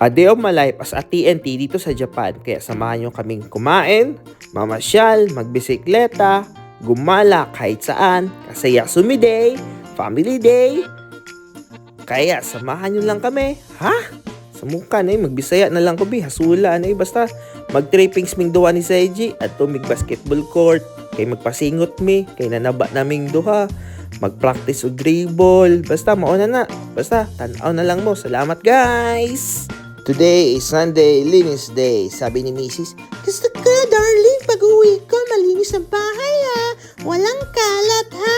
A day of my life as a TNT dito sa Japan. Kaya samahan nyo kaming kumain, mamasyal, magbisikleta, gumala kahit saan. Kasi Yasumi Day, Family Day. Kaya samahan nyo lang kami. Ha? Sa mukha na magbisaya na lang ko hasula na basta mag-tripping sming duha ni Seiji at tumig basketball court. Kay magpasingot mi, kay nanaba naming duha. Mag-practice og dribble. Basta mauna na. Basta tanaw na lang mo. Salamat guys! Today is Sunday, linis day. Sabi ni Mrs. Gusto ko, darling, pag-uwi ko, malinis ang bahay ha. Walang kalat ha.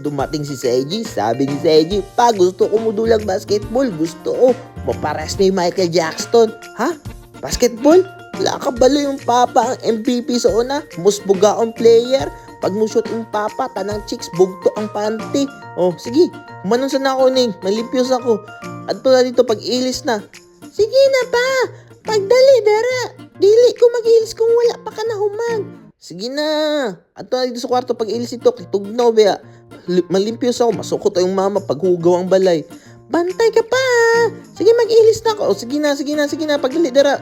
Dumating si Seiji. Sabi ni Seiji, pa gusto ko mudulang basketball. Gusto ko mapares ni Michael Jackson. Ha? Basketball? Wala ka balo yung papa ang MVP sa una. Musbuga ang player. Pag mushoot yung papa, tanang chicks, bugto ang panty. Oh, sige. Manon sa na ako ning. Malimpyos ako. At na dito pag ilis na. Sige na pa. Pagdali, dara. Dili ko mag-ilis kung wala pa ka na humag. Sige na. At na dito sa kwarto pag ilis ito. Kitugnaw, bea. Malimpyos ako. Masukot yung mama paghugaw ang balay. Bantay ka pa. Sige, mag-ilis na ako. O, sige na. Pagdali, dara.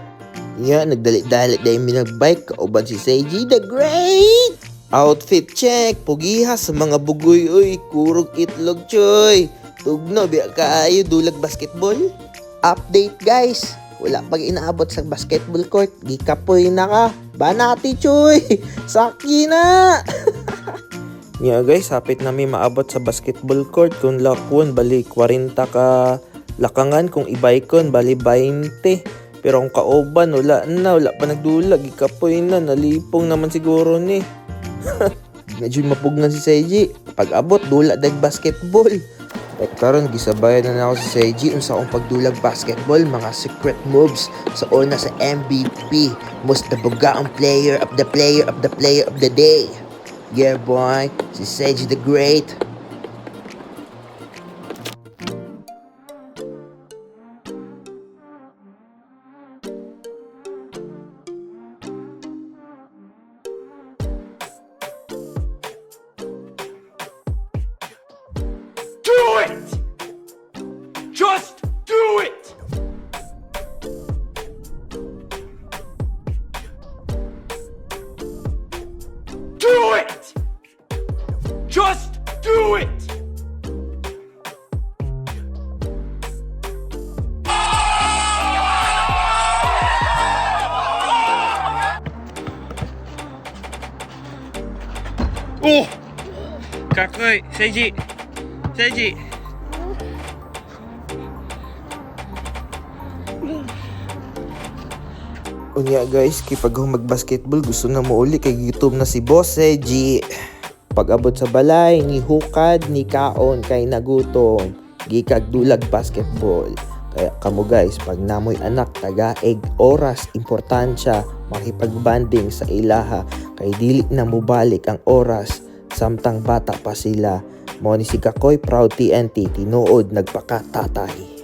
Yan, nagdali-dali dahil minagbike. Kauban si Seiji the Great. Outfit check. Pugiha sa mga bugoy. Uy, kurog itlog, choy. Tugno, biya kaayo. Dulag basketball. Update, guys. Wala pag inaabot sa basketball court. Gikapoy na ka. Banati, choy. Saki na. Yeah, guys. Hapit na may maabot sa basketball court. Kung lakwon, bali 40 ka lakangan. Kung ibaykon, bali 20. Pero kung kauban, wala pa nagdulag. Ikapoy na, nalipong naman siguro ni. Medyo mapugnan si Seiji. Pag abot, dula dag basketball. At karon gisabayan na ako si Seiji unsa akong pagdulag basketball, mga secret moves sa una sa MVP. Most nabuga ang player of the day. Yeah boy, si Seiji the Great. Just do it! Do it! Just do it! Oh! Kakoy! Seiji! Unya guys, kipag mag-basketball gusto na mo uli kay gitom na si Boss Seiji. Pag abot sa balay, ni hukad, ni kaon kay nagutom. Gikag dulag basketball. Kaya kamo guys, pag namoy anak taga-eg oras, importansya makipagbanding sa ilaha kay dili na mubalik ang oras samtang bata pa sila. Mo ni si Kakoy, proud TNT, tinuod nagpakatatay.